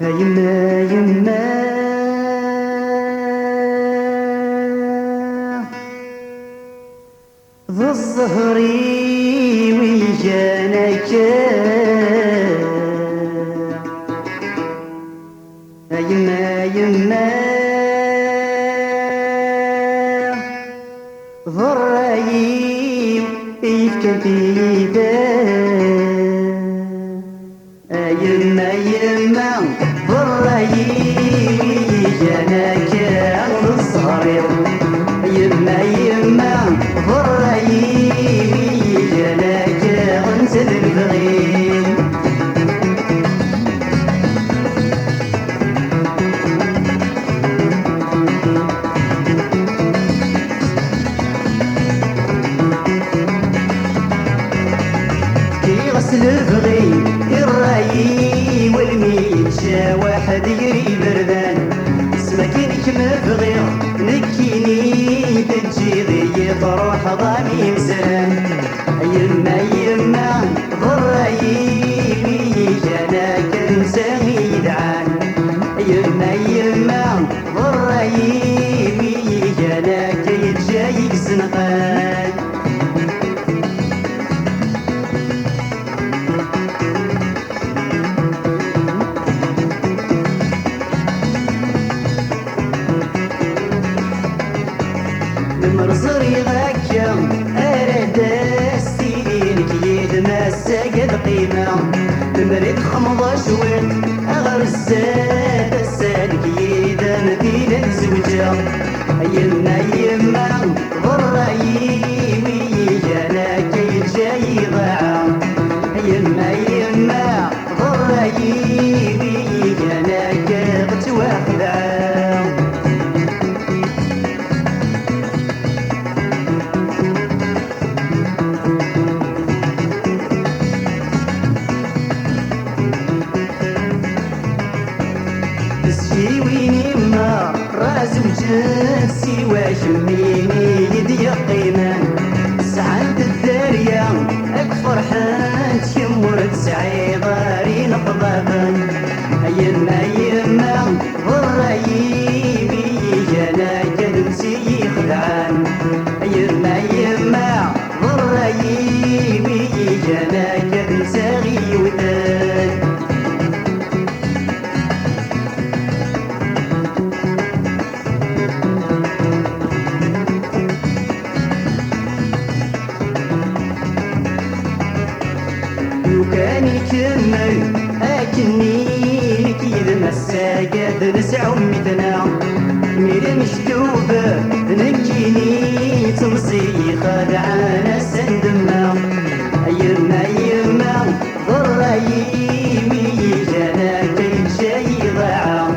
يما يما ذو الزهري ويجانك يما يما ذو الرعيم يفكن تيدا يما يما ذو الرعيم ويجانك ذو الزهري يما يما ذو الرعيم ويجانك غنت البغيم غسل البغي الرايي والمين جا واحد يري بردان سماكينك مبغي نكيني تجيضي تروح ضامي مزران يما يما ضرايي جانا كنسا يدعان يما يما ضرايي جانا كيتجايك زنقان مرزري غاكا أراد السيدين كيد ما ساقد قيمة تمريد خمضة شوين أغرزات السالك كيد مدينة زوجة يما يما ضرايمي جانا كيد جاي ضاعة يما يما ضرايمي جانا كيد توافدعة ويني ما راز وجه سوى شميني يدي قيمان سعد الدارية أكفر حانت يمر تسعي غاري نقضابان يما يما ضرايبي جانا كدمسي خدعان يما يما ضرايبي جانا كدمسي غيوتان كان يكمل أكني كيد مساقد نسع أمتنا ميري مشتوبة نكيني تمصي خدعانا سندما يما يما ضرايمي جانا كيد شاي ضاعة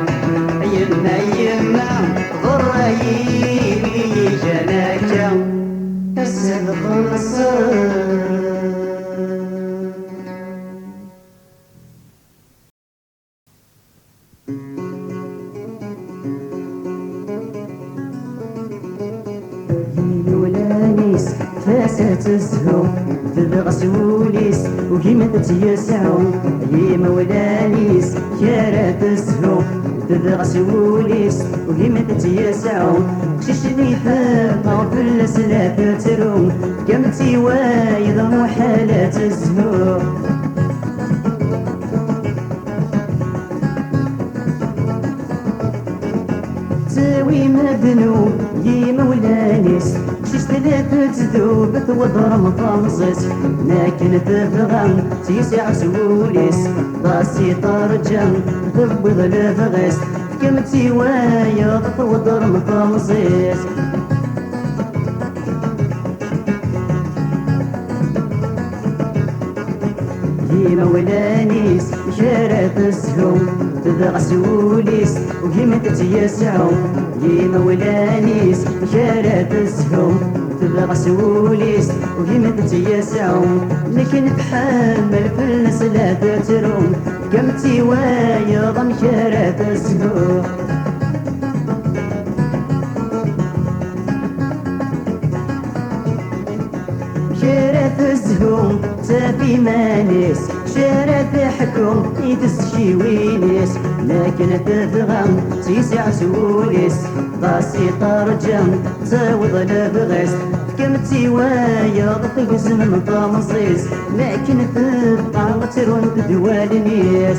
يما يما ضرايمي جانا كيد السبق الصر فاسات الزهو تبغى سوليس وكيما تتيسعو يما ولانيس كارات الزهو تبغى سوليس وكيما تتيسعو كششني فاقا في السلافة تروم كمتي وايض محالات الزهو تساوي مبنو يما ولانيس ثلاثة تذوب توضر مطمزت لكن تبغى تيسع سوليس راسي طرجم تبض لفغس كمتي وايض توضر مطمزت يما ولانيس شارات السهو تبغى سوليس وكيما تتيسعو يما ولانيس شارات السهو تبغى سوليس وكيما تتيسعو لكن تحمل في الناس لا تتروم كمتي وايض مشارات السهو شارات الزهو تافي مانيس شارع حكم يتسشي وينيس لكن تفغم سيسع سوليس ضاسي طرجم تعوض لبغيس كمتي وايا ضطيق زمن طامصيس لكن تبقى غترون بدوال نيس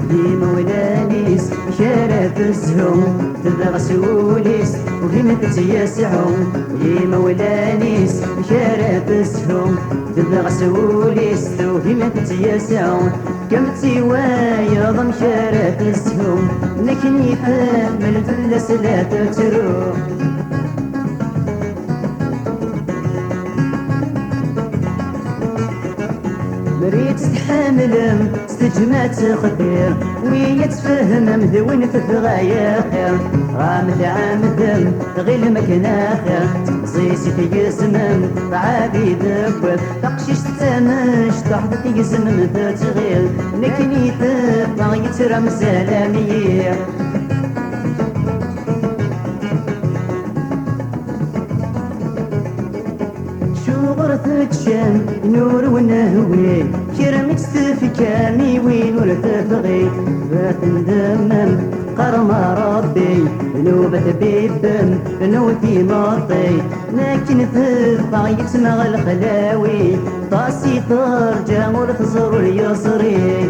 ديما ولانيس شارف الزهوم تبغى سوليس وفيما تتيسعهم ديما ولانيس شارف الزهوم تبغى سوليس وفيما تتيسعهم كم تيوايا ضم شارف الزهوم لكن يفهم الفلس لا تتروح مريت تحاملم استجمع تخدير ويا تفهم مذوين تفغايا خير غامد عامدم غير مكنا خير زيسي تيزمم عابي دبوث تقشيش تتمش تحت تيزمم ذات غير لكن يتبع يترم سلامية تشم نور ونهوي كرمت تفكامي وين ولا تفغي فتندمم قرم ربي نوبة بيبم نوتي ماطي لكن تبقى يتمغ الخلاوي طاسي ترجع ور تزور اليسري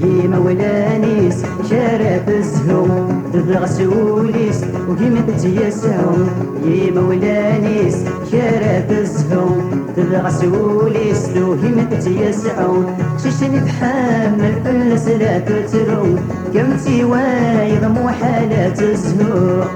يما ولانيس شارف الزهوم تبغى سوليس وكيما تتيسعهم يما ولانيس شارف الزهوم تبغى سوليس وكيما تتيسعهم ششني تحمل فلس لا تتروم كم تيوايض محالات الزهور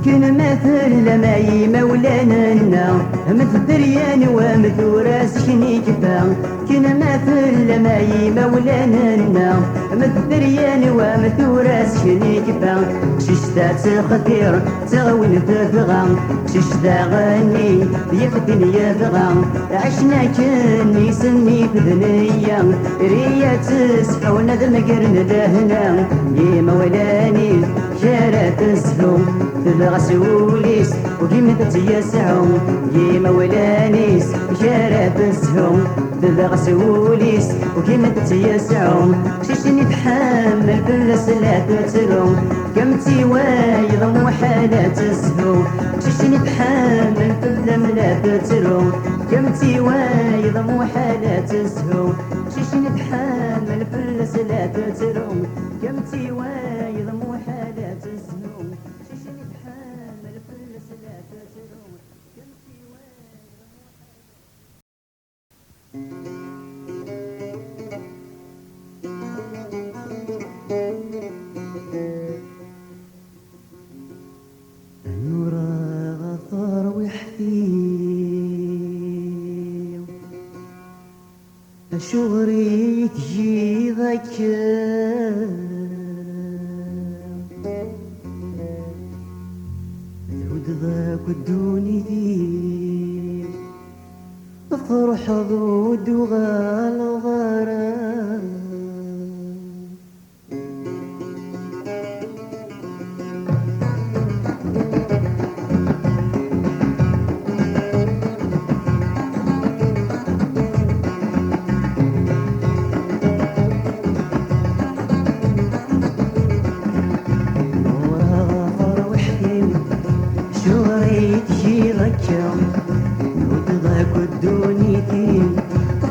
كن مثل لماي مولانا مثل دريان ومثوراس شني كفا كن مثل لماي مولانا مثل دريان ومثوراس شني كفا ششتا تخدير تغوين تفغى ششتا غني يفدني يفغى عشنا كني سني في ذنيا ريا تسحى وندم قرن لهنا يا مولاني شارات الزهوم تبغى سوليس وكيما تتيسعهم يما ولانيس شارف الزهوم تبغى سوليس وكيما تتيسعهم ششني تحمل فلس لا تتروم كم تيوايض محالات الزهوم ششني تحمل فلم لا تتروم كم تيوايض محالات الزهوم ششني تحمل فلس لا تتروم كم تيوايض محالات الزهوم ششني تحمل فلس لا تتروم كم تيوايض نورا غفار وحفيم شغري تجي ذكر الهود ذاك الدوني ذي فرح ضود وغال غرام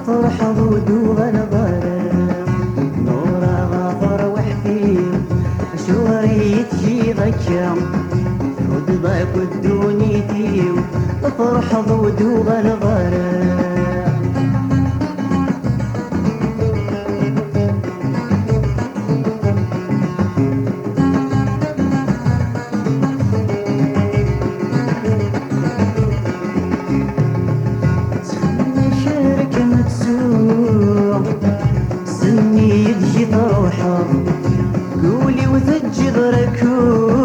فرح ضود وغلغرة نورا غفر وحفيم شوري تجي ذكر ود ضاك الدوني تيم فرح ضود وغلغرة قولي وثج ضركو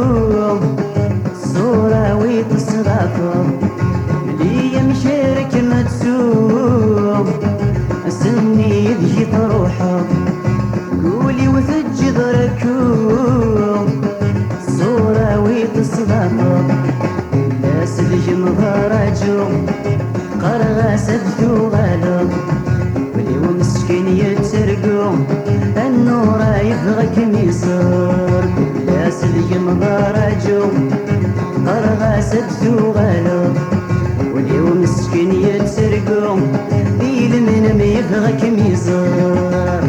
ناس الجمهرة قرغة سدو غالب واليوم مسكين يتسرقو النور يبغى كميصر. ناس الجمهرة قرغة سدو غالب واليوم مسكين يتسرقو ذي المنم يبغى كميصر.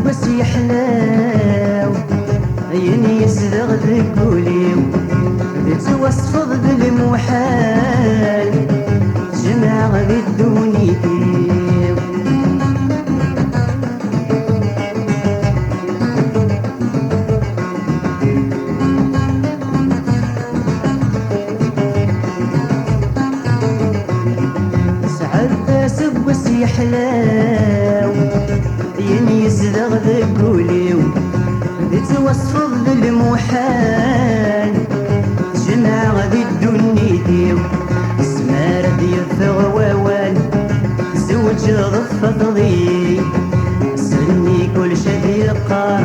بس يحلاو عيني يسرغ ذكوليو تتوصف بالمحال جمع بالدوني ديو. سعد سبس يحلاو عيني يسرغ ذكوليو تتوصف بالمحال جمع ذي الدني ديو. سمار ديال ووال زوج ضفة ضي سني كل شي القار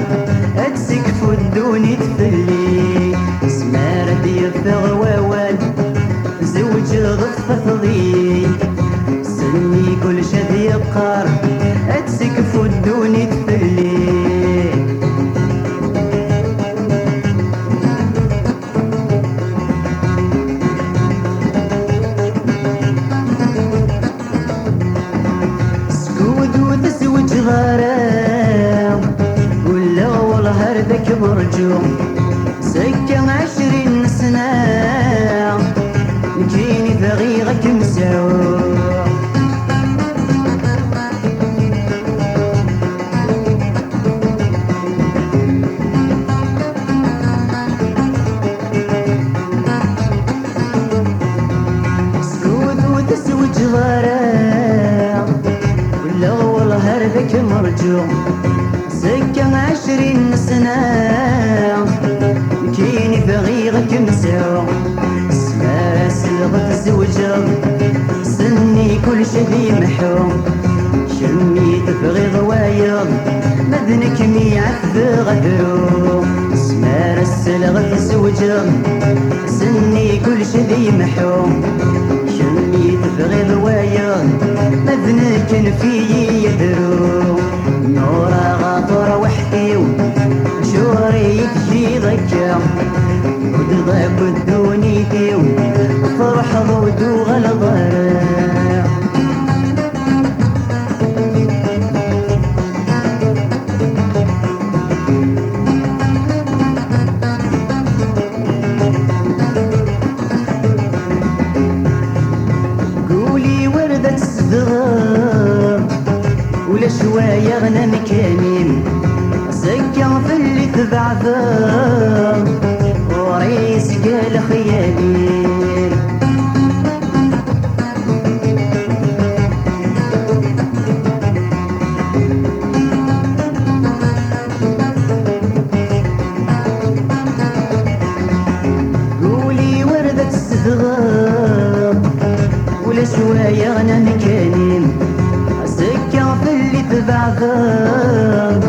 اتسكفو الدوني تفلي. سمار ديال ووال زوج ضفة ضي سني كل شي القار اتسكفو الدوني تفلي. غرام ولا والله ردك مرجوم سكة 20 سنة جيني ثغيرك مسعور. سكوت وتسوج غرام ولا والله ردك مرجوم سكة 20 سنة كيني بغيرك مسعور. اسمها سلغة زوجة سني كل شي محروم شميت بغيض وايض مذنك ميعث غدرو. اسمها سلغة زوجة سني كل شي محروم شميت بغيض وايض مذنك في يدرو. نورا غاطر وحدي شوري تجي ضجة وتضرب الدوني ديو فرح ضودو غلظر. قولي وردة الصدغر ولا شوية غنى مكانين سكة في اللي تبعثر وريس قال خيالي. قولي وردة الصدغر ولا شوية غنى مكانين سكة في اللي تبعثر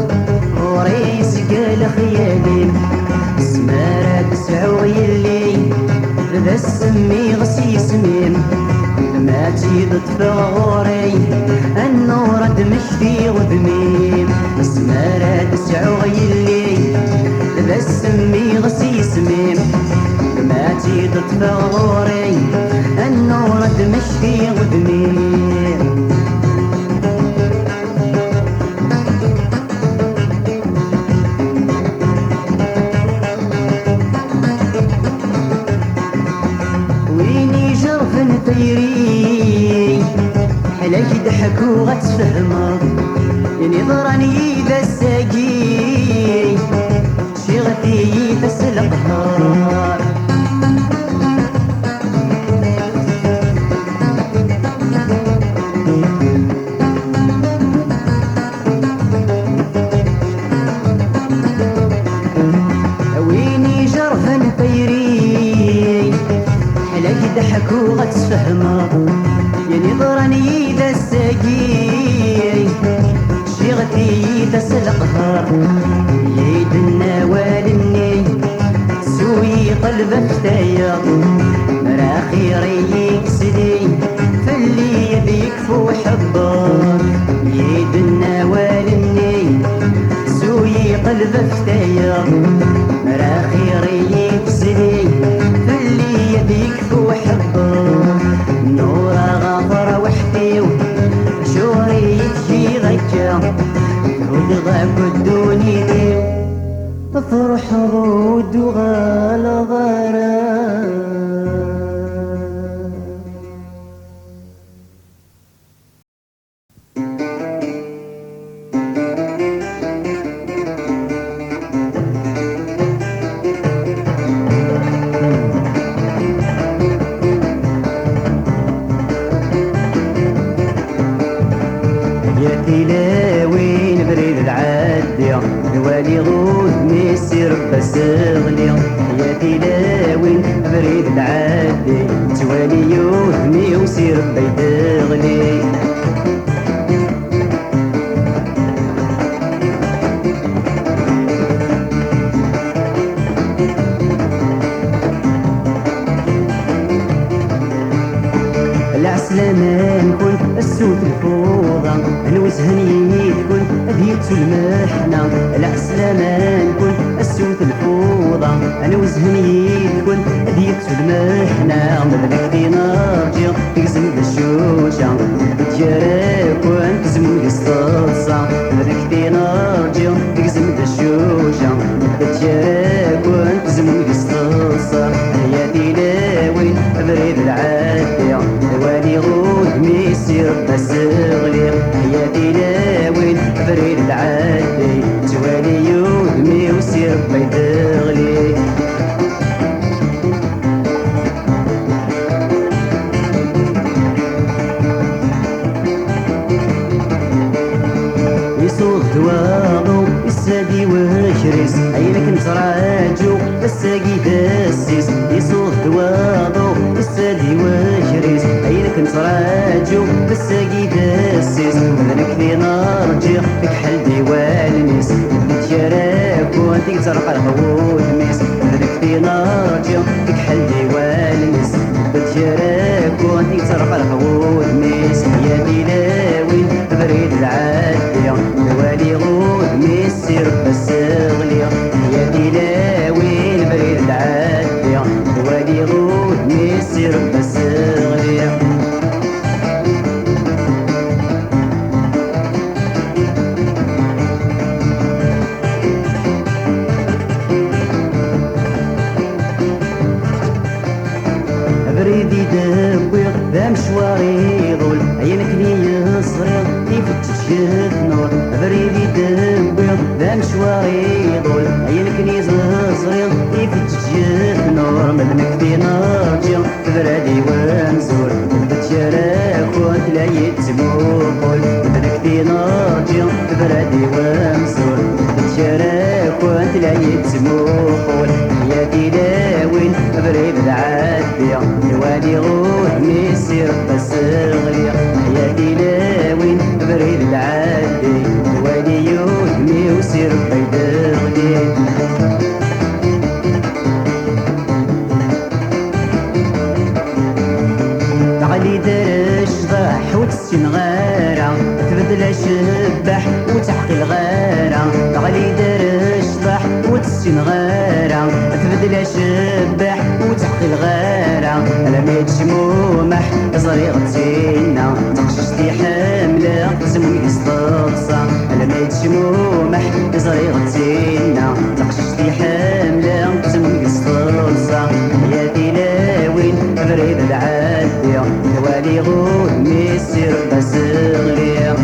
وريس قال خيالي. سمارة سعوي اللي ذا السمي غسي سميم ما تجيد تفغوري النور دمشتي وذميم. سمارة سعوي اللي ذا السمي غسي سميم ما تجيد تفغوري النور دمشتي وذميم. طيري حلاك ضحك وغتفهمض يعني ضراني ذا الساقي شي غثي بس القهار. ويني جرفا طيري حلاك ضحك وغتفهمض يضرني ذا الساقي شيغتي ذا القهر يد النوالني سوي قلب فتايا راخي ريك سدي فاللي يبيك فو حبار يد النوالني سوي قلب فتايا راخي ريك سدي فاللي يبيك فو حبار نورا غافر وحدي شوري تجي غيكا ودغاك الدوني دي تفرح رود وغال غرام يا تلاوين بريد العادية دوالي غوث ميسير بس غلي يا تلاوين بريد العادي توالي يوث مي وسير بيت غلي العسلامة نكون السوت الفوضى نوز هنيت كون أبيت المحنة العسلامة نكون السوت الفوضى نوز هنيت كون أبيت المحنة مبلك دي نارجي تقزم بالشوشة بتجارك وان تزم قصاصة مبلك دي نارجي تقزم بالشوشة بتجارك وان تزم قصاصة يا تلاوين بريد العادية دوالي غود ميسير بس غلي يا تلاوين بريد العادي توالي يوهمي وسير بيت غلي يصوغ دواغو السادي وشريس عينك نتراجو الساقي داسيس يصوغ دواغو السادي وشريس عينك نتراجو الساقي داسيس مذنك في نارجي فيك حل ديوان نيس نتجاراك وانتي ترقى الغوود ميس مذنك في نارجي فيك حل ديوان نيس نتجاراك وانتي ترقى الغوود ميس يا بلاوي بريد العادية دوالي غود ميسير بس غلي يا تلاوي بريد العادية دوالي غود ميسير بس غلي بريدي دبيض ذا مشواري ضول عينك لي يصري يفتش نور بريدي دبيض ذا مشواري ضول عينك لي يصري يفتش نور مذنك في نارجي برادي ومزور بتجاراك وانت لا يتموقل مذنك في نارجي برادي ومزور بتجاراك وانت لا يتموقل يا تلاوين بريد العادية دوالي غوث ميسير بس غلي يا تلاوين بريد العادي دوالي يوهمي وسير بيد غلي تعالي درش ضح وتسين غارة تبدل شبح وتحقي الغارة تعالي درش ضح وتسين غارة تبدل شبح وتحقي الغارة ألا ميت شمومح صريغ تينا تخششتي حاملة زموي قصطاصة ألا ميت شمومح صريغ تينا تخششتي حاملة زموي قصطاصة يا تلاوين بريد العادية دوالي غود ميسير بس غلي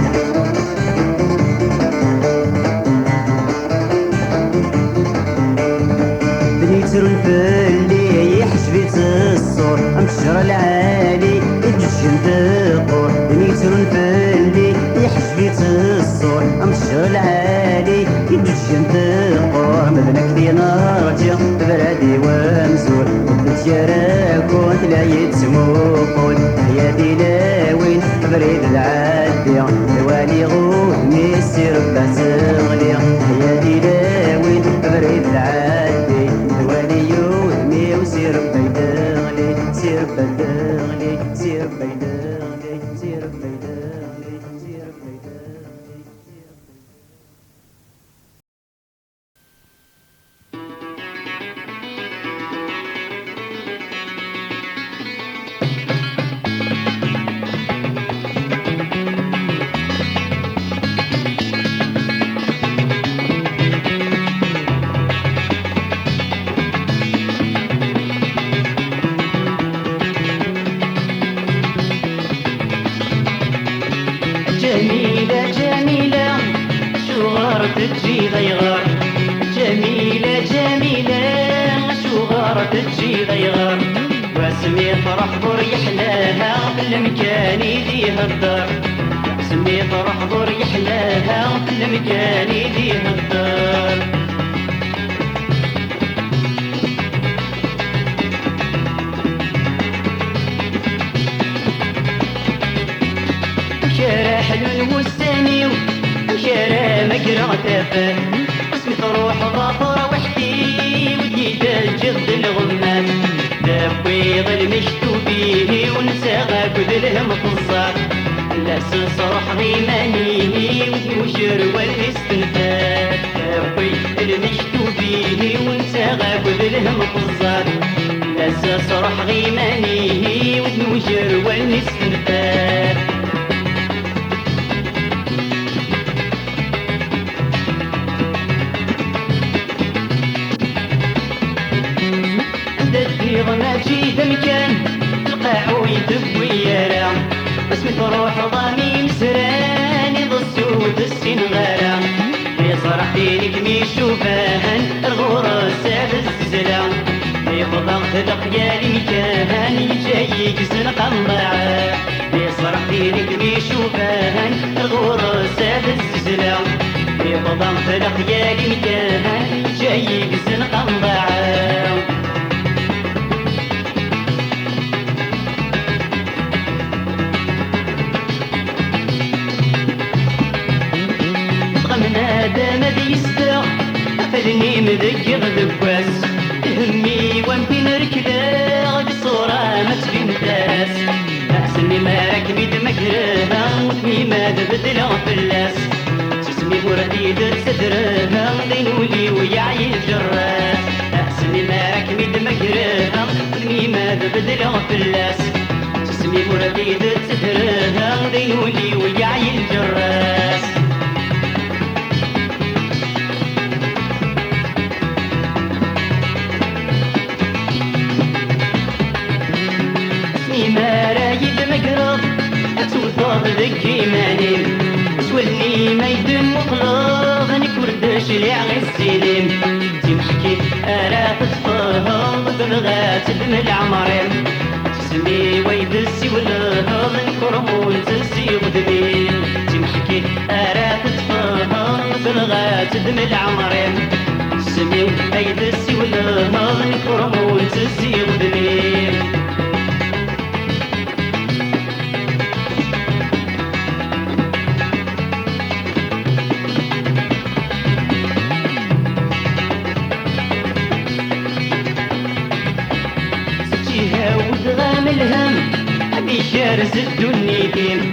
بنيتر الفلي يحجبي الصور امشر العالي يدجن دقور بريد العادي دوالي غودني السير بتغلي يا إلهي بريد العادي دوالي يودني وسير بيدغلي سير بيدغلي سير بيدغلي سير بيدغلي سير بيدغلي. جميلة جميلة شو غارت تجي ضيغار جميلة جميلة شو غارت تجي ضيغار واسمي فرح ضر يحلاها في المكان يديها الدار اسمي فرح ضر يحلاها في المكان يديها الدار شارع حلو والساني وشارع مقرع تافه اسمي تروح ظافرة وحدي وديدا الجغد الغمام دابيض المشتوبيه ونسى غاكد الهم قصار لا صرح غيمانيه ودوشر والاستنفاد دابيض المشتوبيه ونسى غاكد الهم قصار لا صرح غيمانيه ودوشر والاستنفاد الديض ما تجي مكان القاعو يدب ويارا اسمي تروح ضامي مسراني ضسود السنغارة في صرح دينك ميشوفاهن الغورة ساب الزلزلة في فضغط القيالي مكان يجايك سنقا مضاعة في صرح دينك ميشوفاهن الغورة ساب الزلزلة في فضغط القيالي مكان يجايك سنقا مضاعة دام بيستر قفلني مذكر ذباس همي وامتي نركده بصورة ما تبين تاس احسني ما ركبي دمكرها وتمي ما تبدل فلاس جسمي ورديد صدرها ضينولي ويعي الجراس احسني ما ركبي دمكرها وتمي ما تبدل فلاس جسمي ورديد صدرها ضينولي ويعي الجراس ما رايد مقرب أتوضى ذكي ماني سولني ما يدم مطلب نكوردش لي على السلم تمحكي أنا تتفاهم تبغى تدم العمرين تسمي ويد السيولها نكرمون تنسي غدمين تمحكي أنا تتفاهم تبغى تدم العمرين تسمي ويد السيولها نكرمون تنسي غدمين الهم أبي شارس الدنيتين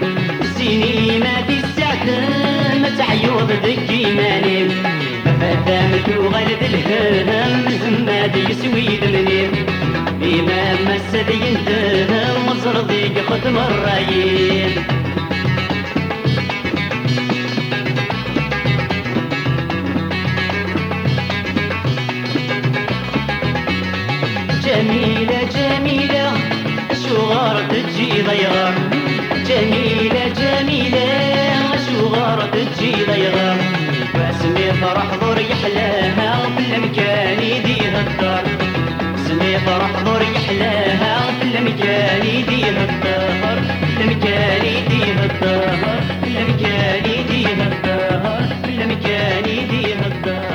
سيني ما في الساعة ما تعيوض ذكي ماني فدامك وغلد الهم الهماد يسوي دمني بما مسد ينتهى مصر ضيق ختم الرايين جميلة جميلة شو غارت تجي ضيغار جميلة جميلة شو غارت تجي ضيغار واسمي فرح ضر يحلاها في المكان يديها الدار اسمي فرح ضر يحلاها في المكان يديها الدار المكان يديها الدار المكان يديها الدار المكان يديها الدار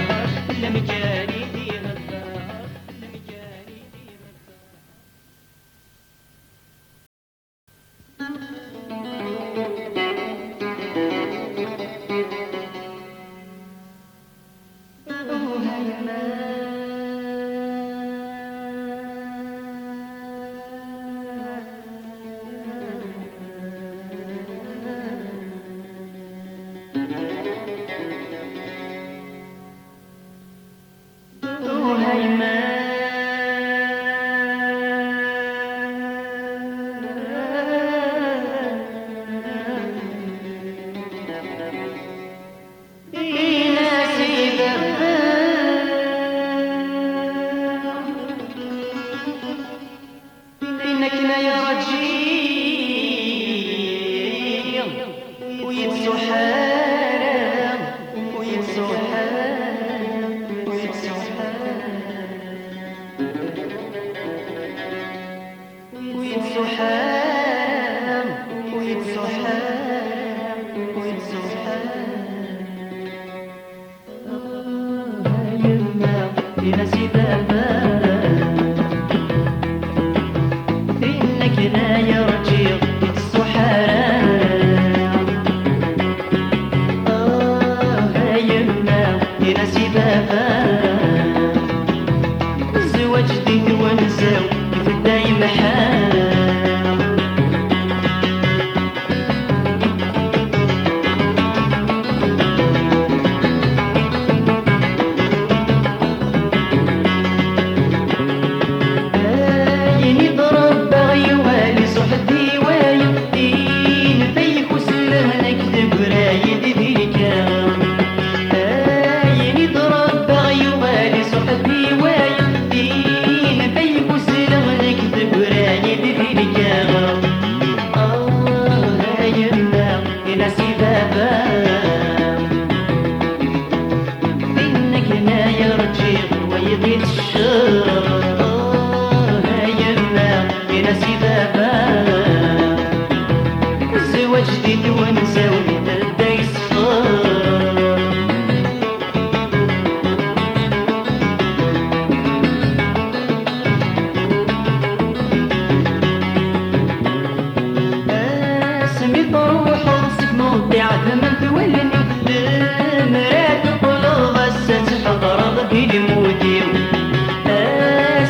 المكان يديها الدار المكان يديها الدار ويتصحى ويتصحى يما في ناسي بابا إنك لا يرجع يما في ناسي بابا الزواج جديد ونساو في الدايم حال جديد ونساوي تبدا يصفر سميت روح راسك موضع ثمن تولني المراد قلوب ستحضر غدي المودي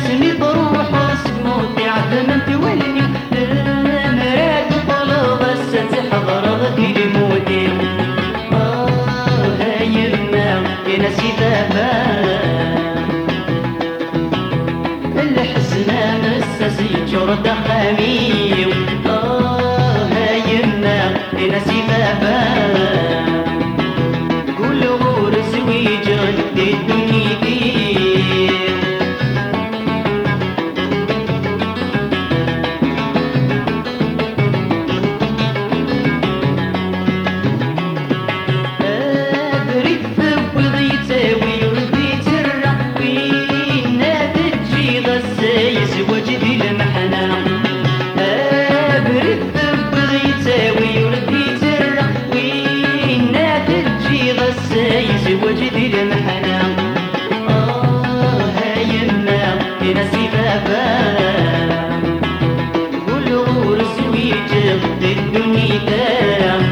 سميت روح راسك موضع ثمن تولني المراد قلوب ستحضر غدي المودي يما يا ناسي بابا الحسنى مساسي جرد خميم يما يا ناسي بابا كل غور زويجان دي الدنيا دي وجدي المحنة يما في ناسي بابا كل غور زويج غدي الدنيا دام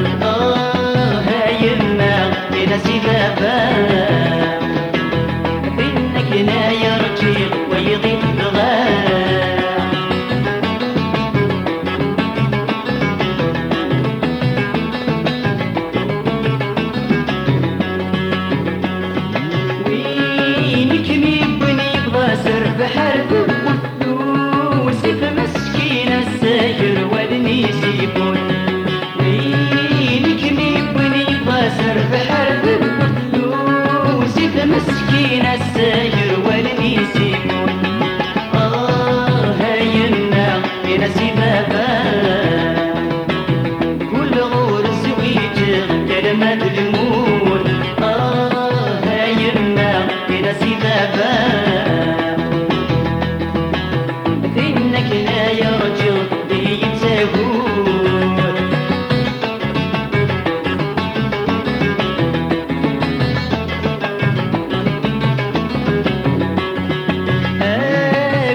يما في ناسي بابا إنك لا يرجع ويغيب الغار بحر وسيف مسكين الساجر والنيسي يكون وينك ميبني باسر بحر وسيف مسكين الساجر والنيسي يكون يما في ناسي بابا كل غور زويج كلمات المون يما في ناسي بابا إنك لا يرجع به يتساهون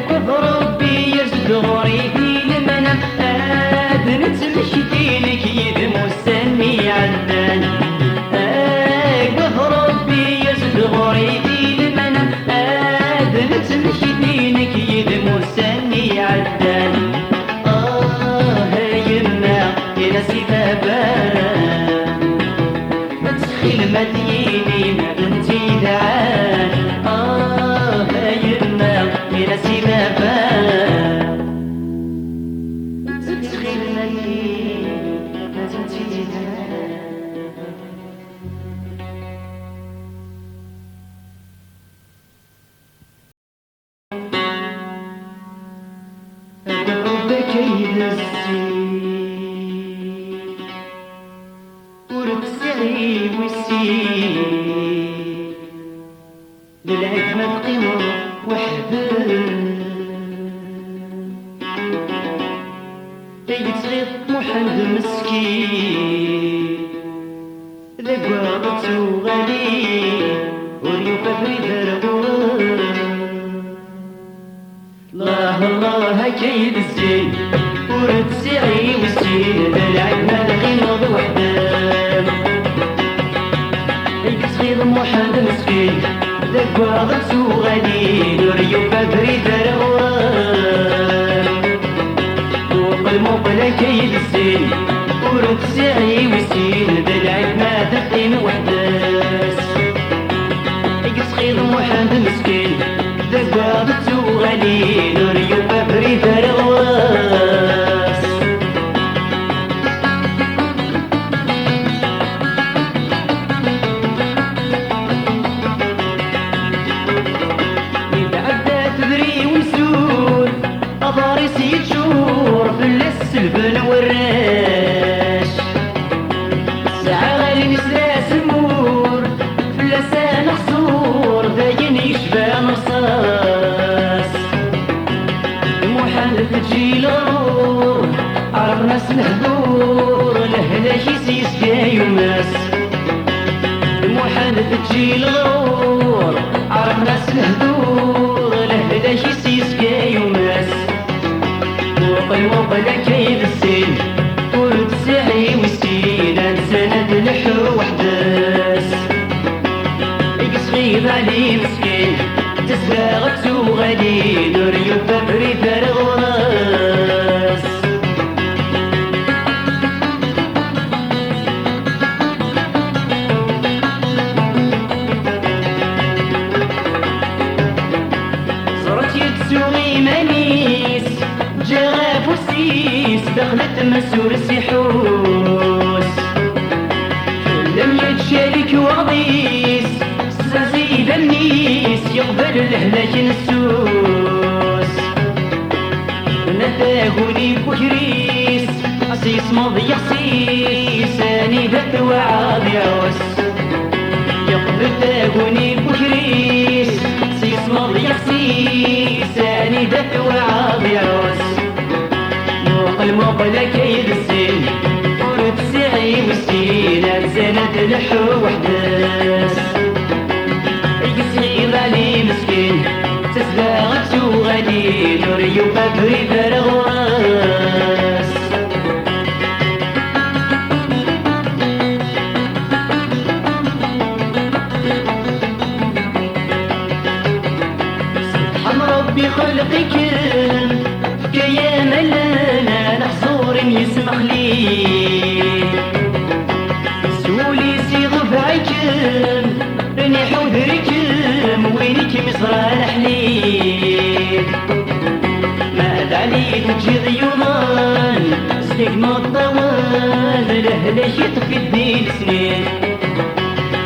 كف ربي يرزق غريبي لمنا نتمشي لك يد مستني عدان كف ربي يرزق غريبي لمنا نتمشي لك يد مستني عدان يما يا ناسي بابا تسخيل مديني ما بنتي دعان يما يا ناسي بابا تسخيل مديني ما بنتي دعان كيد السين وركسي والسين للعتمة قمر وحبل تيجي تصغير محمد مسكين ذاك واغد غالي وريوفا بريد رغوان الله الله كيد الزين ورد سعي والزين العلم غير نوض وحدان صغير محمد مسكين ذاك واغد غالي وريوفا بريد رغوان المقلة كيد الزين ورد سعي والزين بالعلم ما تقيم وحداس صغير محمد مسكين ذاك واغد غالي وريوفا بريد رغواس يتعدى تدري ومسول أضاريس يتشور في السلبن والراش ساعة غالي نسلاس المور في اللسان خصور ذاين يشبه نصاص محال تجي الغرور عرف ناس الهدور لهلا يسيس جاي وماس محال تجي الغرور عرف ناس الهدور لهلا يسيس جاي وماس المقلة كيد السين ورد سعي والسين انساند لحو وحداس صغير علي مسكين تسلاغت وغالي نور يوفا بريد رغواس صرت يتسوغي مانيس جغاف وسيس دخلت مسور سيحوس لم يتشارك وغضيس سزيد النيس يقبل الهلاك نسوس نتاهوني بكريس عسيس ماضي عسيس اني ذات وعاد يعوس يقبل تاهوني بكريس عسيس ماضي عسيس اني ذات وعاد يعوس المقلة كيد الزين ورد سعي والسين انساند لحو وحداس صغير علي مسكين تسلاغت وغالي نور يوفا بريد رغواس سبحان ربي خلقك كيا ملانا نحصور يسمح لي سولي سيغف عيكم رنيح ودركم وينك مصرى الحليب ماد عليك تجي ضيوضان سليك ما الطوال لهلاش يطفي الدين سنين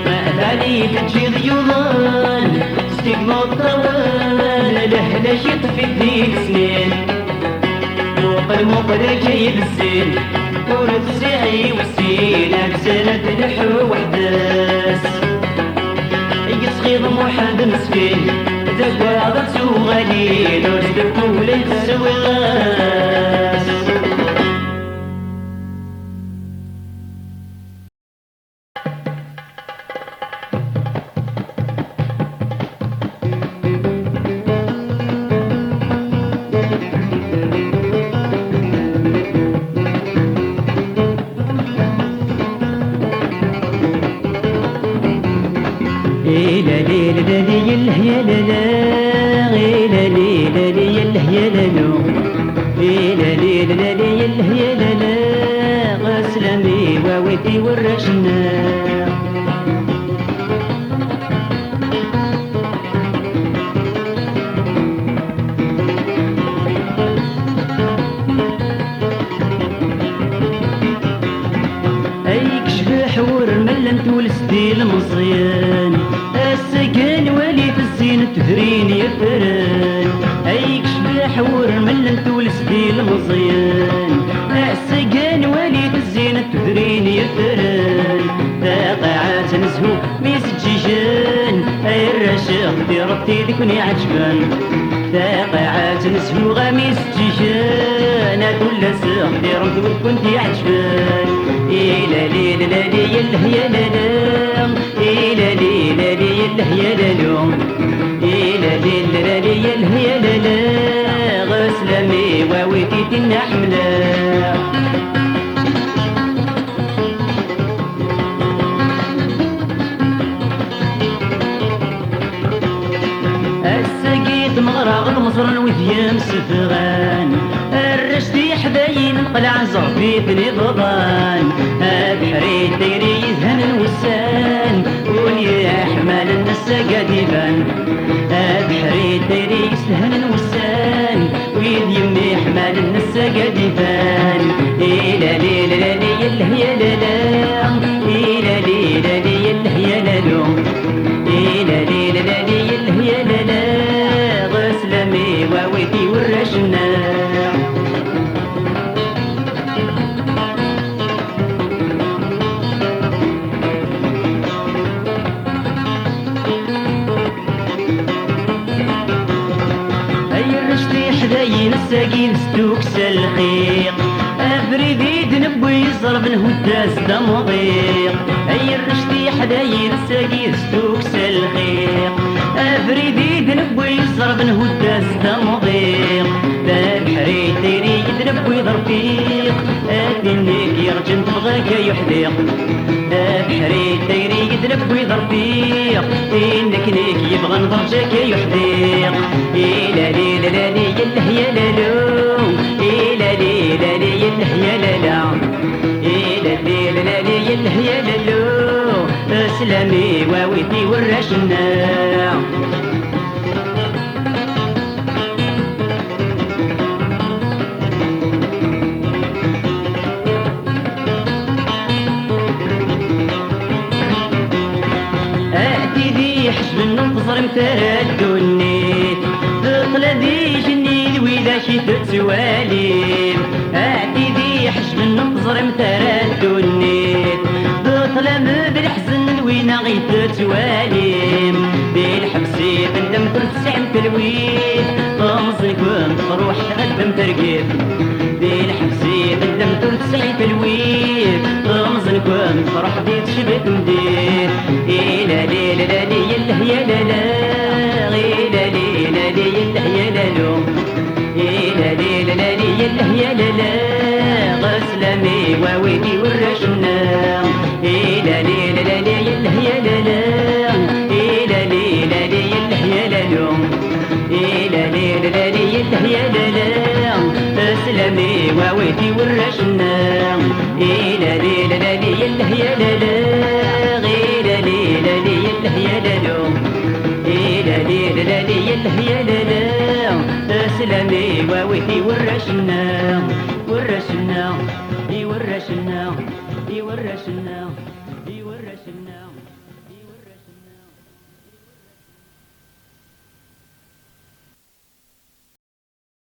ماد عليك تجي ضيوضان سليك ما الطوال لهلاش يطفي الدين سنين المقلة كيد الزين ورد سعي والسين أجزالة لحو وحداس صغير محمد مسكين ذاك واغد غالي نور بقولة السواس غسلمي وودي ورشنا ايك شبح ورملمت ولسدي المصيان السكن ولي في الزين تدرين يفران ايك شبح ورملمت ولسدي المصيان السكن ولي في الزين تدرين يفران ذاقعات نزهو ميسجيجان اي الرشاق دي ربتي ذكني عجبان ذاقعات نزهو غميس جيجان البنات ولا سخديرهم تقول كنت عجبان. إلا لي لا لي يله يا لا لا، إلا لي لا لي يله يا لا لا، إلا لي لا لي يله يا لا لا، غسلمي واويتي تنحمله. السقيت مغرق المصرن وثيام سفغان، الرشدي حداين قلع زربي بني ضبان، بحري ديري يزهن الوسان ولي احمال النسا قديبان، بحري ديري يزهن الوسان ويد يمي حمال النسا قديبان. إلا لي لا لي يله يا لا لا، إلا لي لا لي يله يا لا لا، إلا لي لا لي يله يا لا لا، غسلمي واويتي ورشنا. حداين الساقين ستوكس الخيق، افريدي دنبوي يزرب الهداس دمضيق. اي الرشدي حداين الساقين ستوكس الخيق، افريدي دنبوي يزرب الهداس دمضيق. لا بحري ديري يدنبوي ضرفيق، ادينيك يرجم تبغاك يحديق. لا بحري ديري يدنبوي ضرفيق، انك نيك يبغى نضرجك يحديق. إلا لي لا لي يله يا لا لا، إلا لي لا لي يله يا لا لا، إلا لي لا لي يله يا لا لا، اسلمي واويتي ورشنا. حسب النظر متردني بقلبي جني الويلة شي تتوالي، عادي ذي حسب النظر متردني بقلب بالحزن الوينة غي تتوالي. بالحبسي بندم ترتسع متلويت طمزك وانت روح تقدم ترقيب. بالحبسي بندم ترتسع متلويت طمزك وانت فرح دي تشبك مدير. إلا لي لا لي يله يا لا لا، إلا لي لا لي يله يا لا لا، إلا لي لا لي يله يا لا لا، غسلمي واويتي ورشنا. إلا لي لا لي يله يا لا لا، إلا لي لا لي يله يا لا لا، إلا لي لا لي يله يا لا لا، اسلمي واويتي ورشنا. إلا لي لا لي يله يا لا لا، إلا لي لا لي يله يا لا لا، إلا لي لا لي يله يا لا لا، اسلمي واويتي ورشنا. ورشنا يورشنا يورشنا يورشنا.